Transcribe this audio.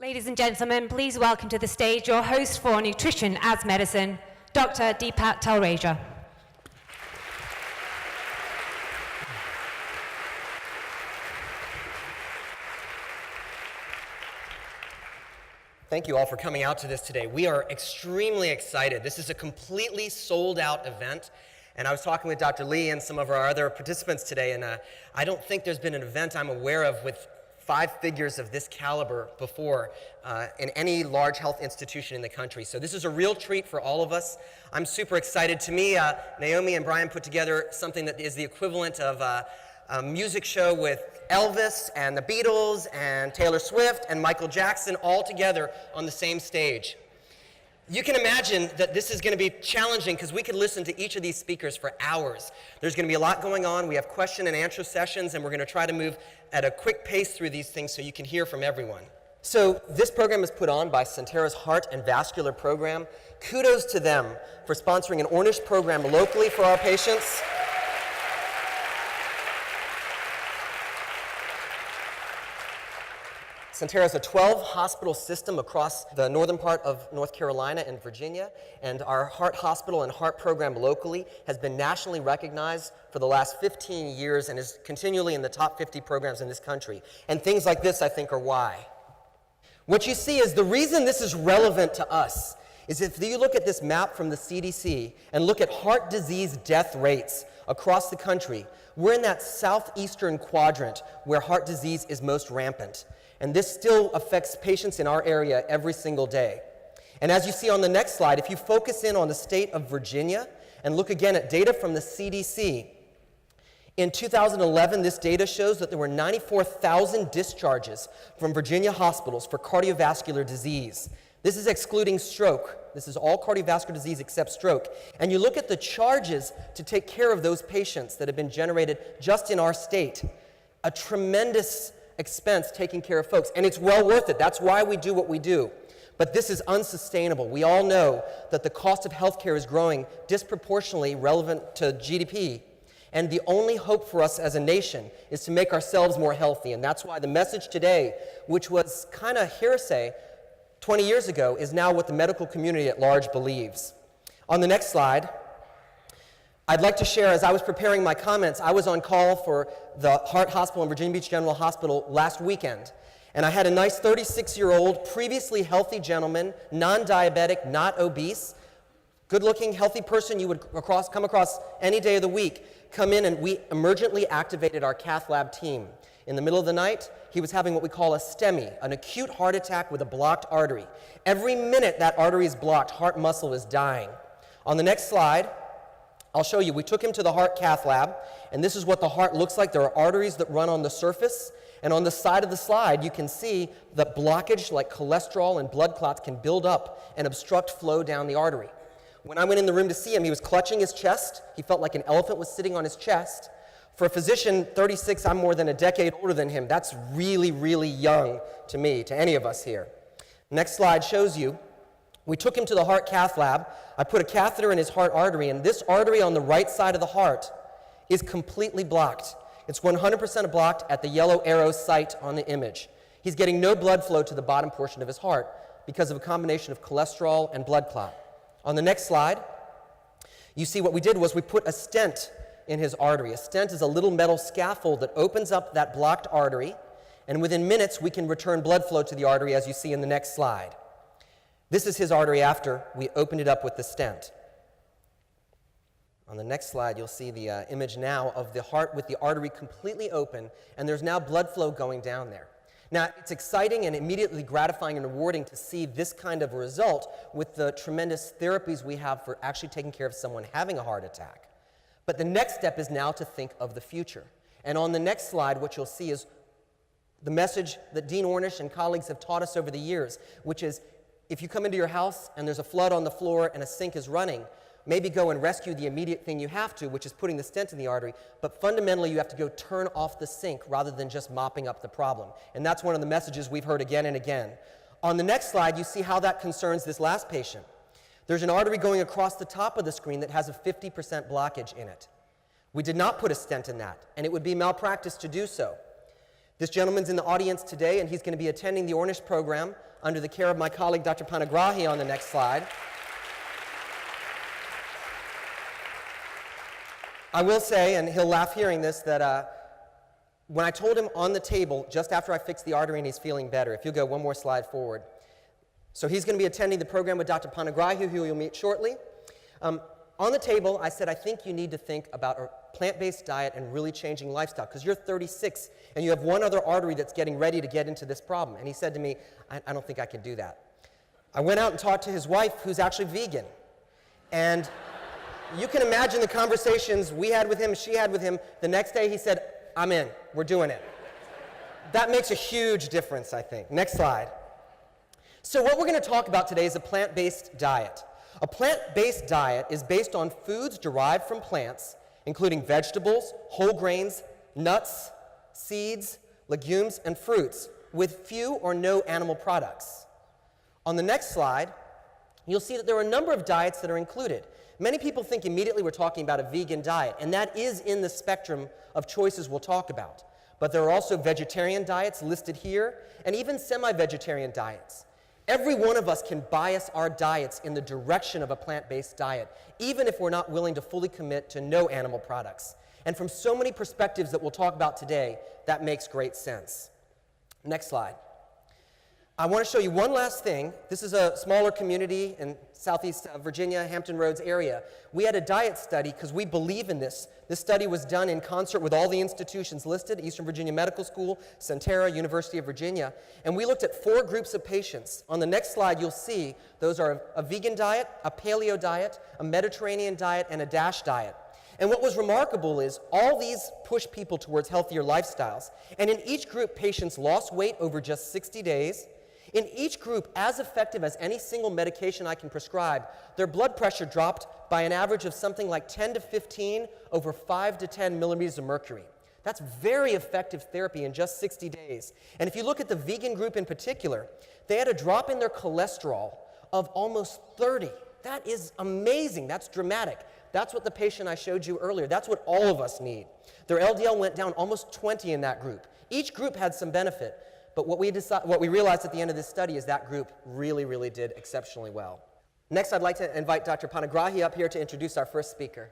Ladies and gentlemen, please welcome to the stage your host for Nutrition as Medicine, Dr. Deepat Talreja. Thank you all for coming out to this today. We are extremely excited. This is a completely sold out event. And I was talking with Dr. Lee and some of our other participants today, and I don't think there's been an event I'm aware of with 5 figures of this caliber before in any large health institution in the country. So this is a real treat for all of us. I'm super excited. To me, Naomi and Brian put together something that is the equivalent of a music show with Elvis and the Beatles and Taylor Swift and Michael Jackson all together on the same stage. You can imagine that this is going to be challenging because we could listen to each of these speakers for hours. There's going to be a lot going on. We have question and answer sessions, and we're going to try to move at a quick pace through these things so you can hear from everyone. So this program is put on by Sentara's Heart and Vascular program. Kudos to them for sponsoring an Ornish program locally for our patients. Sentara is a 12-hospital system across the northern part of North Carolina and Virginia, and our heart hospital and heart program locally has been nationally recognized for the last 15 years and is continually in the top 50 programs in this country. And things like this, I think, are why. What you see is the reason this is relevant to us is if you look at this map from the CDC and look at heart disease death rates across the country, we're in that southeastern quadrant where heart disease is most rampant. And this still affects patients in our area every single day. And as you see on the next slide, if you focus in on the state of Virginia and look again at data from the CDC, in 2011, this data shows that there were 94,000 discharges from Virginia hospitals for cardiovascular disease. This is excluding stroke. This is all cardiovascular disease except stroke. And you look at the charges to take care of those patients that have been generated just in our state. A tremendous expense taking care of folks, and it's well worth it. That's why we do what we do. But this is unsustainable. We all know that the cost of healthcare is growing disproportionately relevant to GDP, and the only hope for us as a nation is to make ourselves more healthy, and that's why the message today, which was kind of hearsay 20 years ago, is now what the medical community at large believes. On the next slide, I'd like to share, as I was preparing my comments, I was on call for the Heart Hospital and Virginia Beach General Hospital last weekend. And I had a nice 36-year-old, previously healthy gentleman, non-diabetic, not obese, good-looking, healthy person you would come across any day of the week, come in, and we emergently activated our cath lab team. In the middle of the night, he was having what we call a STEMI, an acute heart attack with a blocked artery. Every minute that artery is blocked, heart muscle is dying. On the next slide, I'll show you. We took him to the heart cath lab, and this is what the heart looks like. There are arteries that run on the surface, and on the side of the slide, you can see that blockage like cholesterol and blood clots can build up and obstruct flow down the artery. When I went in the room to see him, he was clutching his chest. He felt like an elephant was sitting on his chest. For a physician, 36, I'm more than a decade older than him. That's really, really young to me, to any of us here. Next slide shows you. We took him to the heart cath lab. I put a catheter in his heart artery, and this artery on the right side of the heart is completely blocked. It's 100% blocked at the yellow arrow site on the image. He's getting no blood flow to the bottom portion of his heart because of a combination of cholesterol and blood clot. On the next slide, you see what we did was we put a stent in his artery. A stent is a little metal scaffold that opens up that blocked artery, and within minutes we can return blood flow to the artery, as you see in the next slide. This is his artery after we opened it up with the stent. On the next slide, you'll see the image now of the heart with the artery completely open, and there's now blood flow going down there. Now, it's exciting and immediately gratifying and rewarding to see this kind of result with the tremendous therapies we have for actually taking care of someone having a heart attack. But the next step is now to think of the future. And on the next slide, what you'll see is the message that Dean Ornish and colleagues have taught us over the years, which is if you come into your house and there's a flood on the floor and a sink is running, maybe go and rescue the immediate thing you have to, which is putting the stent in the artery, but fundamentally you have to go turn off the sink rather than just mopping up the problem. And that's one of the messages we've heard again and again. On the next slide, you see how that concerns this last patient. There's an artery going across the top of the screen that has a 50% blockage in it. We did not put a stent in that, and it would be malpractice to do so. This gentleman's in the audience today, and he's going to be attending the Ornish program under the care of my colleague, Dr. Panagrahi, on the next slide. I will say, and he'll laugh hearing this, that when I told him on the table, just after I fixed the artery and he's feeling better, if you'll go one more slide forward. So he's going to be attending the program with Dr. Panagrahi, who you'll meet shortly. On the table, I said, I think you need to think about a plant-based diet and really changing lifestyle, because you're 36 and you have one other artery that's getting ready to get into this problem. And he said to me, I don't think I can do that. I went out and talked to his wife, who's actually vegan. And you can imagine the conversations we had with him, she had with him. The next day he said, I'm in, we're doing it. That makes a huge difference, I think. Next slide. So what we're going to talk about today is a plant-based diet. A plant-based diet is based on foods derived from plants, including vegetables, whole grains, nuts, seeds, legumes, and fruits, with few or no animal products. On the next slide, you'll see that there are a number of diets that are included. Many people think immediately we're talking about a vegan diet, and that is in the spectrum of choices we'll talk about. But there are also vegetarian diets listed here, and even semi-vegetarian diets. Every one of us can bias our diets in the direction of a plant-based diet, even if we're not willing to fully commit to no animal products. And from so many perspectives that we'll talk about today, that makes great sense. Next slide. I want to show you one last thing. This is a smaller community in Southeast Virginia, Hampton Roads area. We had a diet study because we believe in this. This study was done in concert with all the institutions listed, Eastern Virginia Medical School, Sentara, University of Virginia, and we looked at 4 groups of patients. On the next slide, you'll see those are a vegan diet, a paleo diet, a Mediterranean diet, and a DASH diet. And what was remarkable is all these push people towards healthier lifestyles, and in each group, patients lost weight over just 60 days. In each group, as effective as any single medication I can prescribe, their blood pressure dropped by an average of something like 10 to 15 over 5 to 10 millimeters of mercury. That's very effective therapy in just 60 days. And if you look at the vegan group in particular, they had a drop in their cholesterol of almost 30. That is amazing. That's dramatic. That's what the patient I showed you earlier, that's what all of us need. Their LDL went down almost 20 in that group. Each group had some benefit. But what we realized at the end of this study is that group really, really did exceptionally well. Next, I'd like to invite Dr. Panagrahi up here to introduce our first speaker.